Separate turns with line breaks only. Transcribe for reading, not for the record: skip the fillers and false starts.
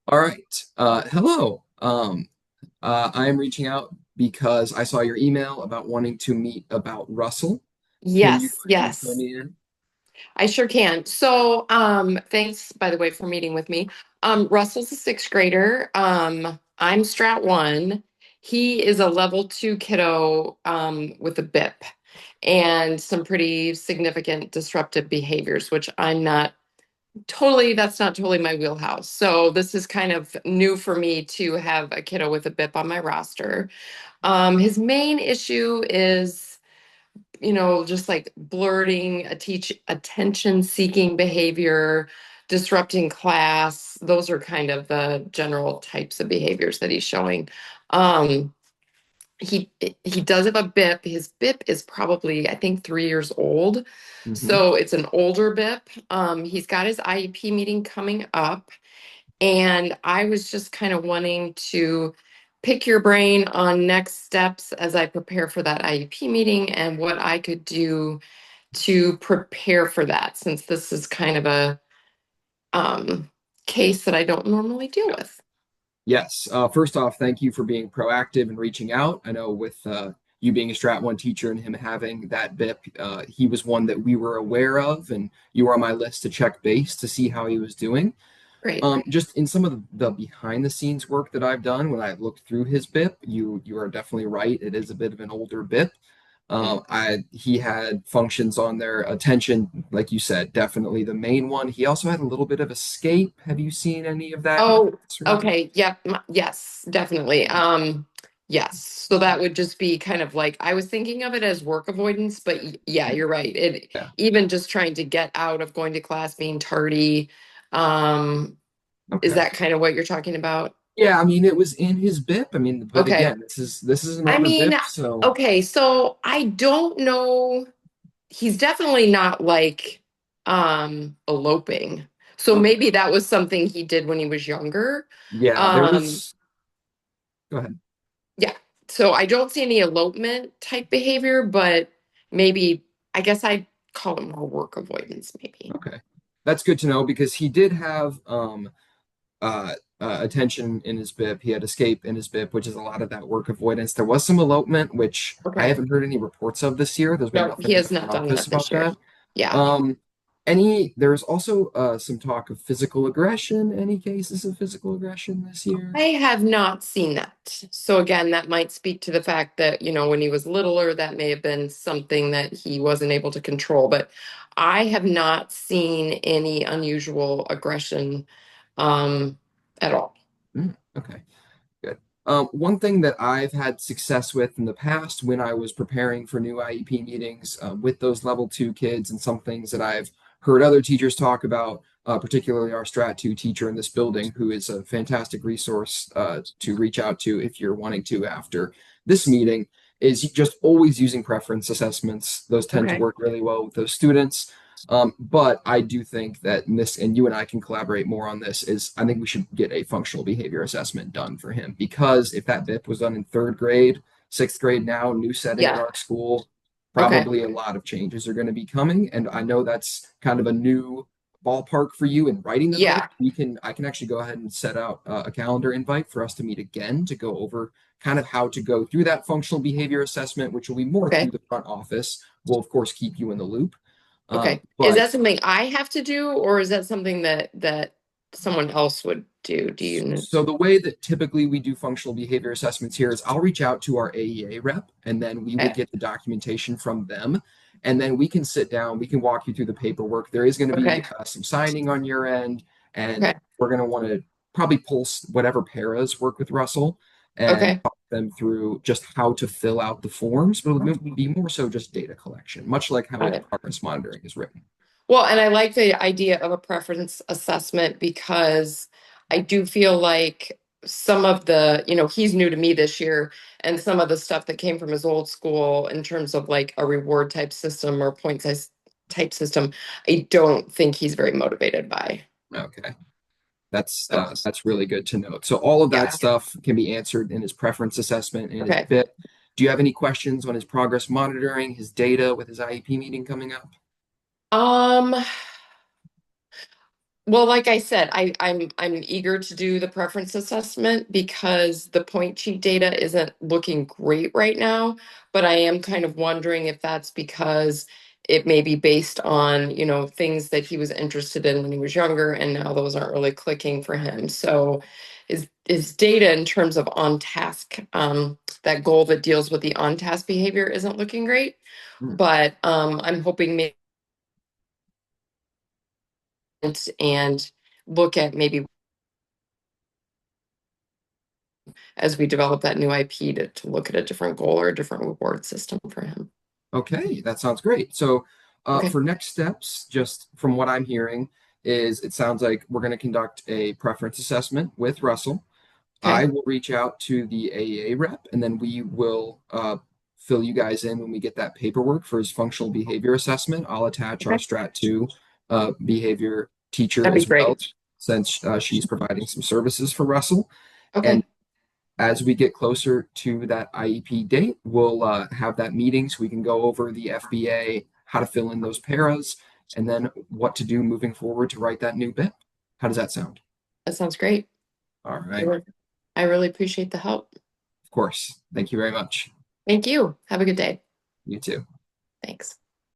All right. Hello. I am reaching out because I saw your email about wanting to meet about Russell.
Yes,
Can you fill
yes,
me in?
I sure can. Thanks, by the way, for meeting with me. Russell's a sixth grader. I'm Strat one. He is a level two kiddo, with a BIP and some pretty significant disruptive behaviors, which that's not totally my wheelhouse. So this is kind of new for me to have a kiddo with a BIP on my roster. His main issue is just like blurting, attention seeking behavior, disrupting class. Those are kind of the general types of behaviors that he's showing. Um, he does have a BIP. His BIP is probably, I think, 3 years old.
Hmm.
So it's an older BIP. He's got his IEP meeting coming up. And I was just kind of wanting to pick your brain on next steps as I prepare for that IEP meeting and what I could do to prepare for that, since this is kind of a case that I don't normally deal with.
Yes. First off, thank you for being proactive and reaching out. I know with you being a Strat 1 teacher and him having that BIP, he was one that we were aware of, and you were on my list to check base to see how he was doing.
Great.
Just in some of the behind the scenes work that I've done when I've looked through his BIP, you are definitely right. It is a bit of an older BIP.
Okay.
I He had functions on there, attention, like you said, definitely the main one. He also had a little bit of escape. Have you seen any of that in the
Oh,
classroom?
okay. Yep. Yes, definitely. Yes. So that would just be kind of like I was thinking of it as work avoidance, but yeah, you're right. It
Yeah.
even just trying to get out of going to class, being tardy. Um, is
Okay.
that kind of what you're talking about?
Yeah, I mean it was in his BIP. I mean, but
Okay.
again, this is an
I
older
mean,
BIP, so
okay, so I don't know. He's definitely not like eloping. So
okay.
maybe that was something he did when he was younger.
Yeah, there
Um,
was. Go ahead.
yeah. So I don't see any elopement type behavior, but maybe I guess I'd call it more work avoidance, maybe.
Okay, that's good to know because he did have attention in his BIP. He had escape in his BIP, which is a lot of that work avoidance. There was some elopement, which I
Okay.
haven't heard any reports of this year. There's been
No, he
nothing in the
has not
front
done
office
that this
about
year.
that.
Yeah.
Um, there's also some talk of physical aggression. Any cases of physical aggression this year?
I have not seen that. So again, that might speak to the fact that, when he was littler, that may have been something that he wasn't able to control. But I have not seen any unusual aggression um, at all.
Okay, good. One thing that I've had success with in the past when I was preparing for new IEP meetings with those level two kids, and some things that I've heard other teachers talk about, particularly our Strat 2 teacher in this building, who is a fantastic resource to reach out to if you're wanting to after this meeting, is just always using preference assessments. Those tend to
Okay.
work really well with those students. But I do think that this, and you and I can collaborate more on this, is I think we should get a functional behavior assessment done for him because if that BIP was done in third grade, sixth grade now, new setting at
Yeah.
our school,
Okay.
probably a lot of changes are going to be coming. And I know that's kind of a new ballpark for you in writing the note.
Yeah.
I can actually go ahead and set out a calendar invite for us to meet again to go over kind of how to go through that functional behavior assessment, which will be more through
Okay.
the front office. We'll, of course, keep you in the loop.
Okay. Is
But
that something I have to do, or is that something that someone else would do? Do you know?
so the way that typically we do functional behavior assessments here is I'll reach out to our AEA rep, and then we will
Okay.
get the documentation from them. And then we can sit down, we can walk you through the paperwork. There is going to be
Okay.
some signing on your end, and
Okay.
we're going to want to probably pull whatever paras work with Russell and
Okay.
talk them through just how to fill out the forms, but it'll be more so just data collection, much like how
Got
his
it.
progress monitoring is written.
Well, and I like the idea of a preference assessment because I do feel like some of he's new to me this year, and some of the stuff that came from his old school in terms of like a reward type system or point size type system, I don't think he's very motivated by.
Okay.
So,
That's really good to note. So all of that
yeah.
stuff can be answered in his preference assessment and his
Okay.
fit. Do you have any questions on his progress monitoring, his data with his IEP meeting coming up?
Um, Well, like I said, I'm eager to do the preference assessment because the point sheet data isn't looking great right now. But I am kind of wondering if that's because it may be based on, things that he was interested in when he was younger, and now those aren't really clicking for him. So is data in terms of on task, that goal that deals with the on task behavior isn't looking great.
Hmm.
But I'm hoping maybe and look at maybe as we develop that new IP to look at a different goal or a different reward system for him.
Okay, that sounds great. So,
Okay.
for next steps, just from what I'm hearing, is it sounds like we're going to conduct a preference assessment with Russell. I
Okay.
will reach out to the AEA rep, and then we will fill you guys in when we get that paperwork for his functional behavior assessment. I'll attach our
Okay.
Strat 2 behavior teacher
That'd be
as well,
great.
since she's providing some services for Russell. And
Okay.
as we get closer to that IEP date, we'll have that meeting so we can go over the FBA, how to fill in those paras, and then what to do moving forward to write that new bit. How does that sound?
That sounds great.
All
I
right.
re- I really appreciate the help.
Of course. Thank you very much.
Thank you. Have a good day.
You too.
Thanks.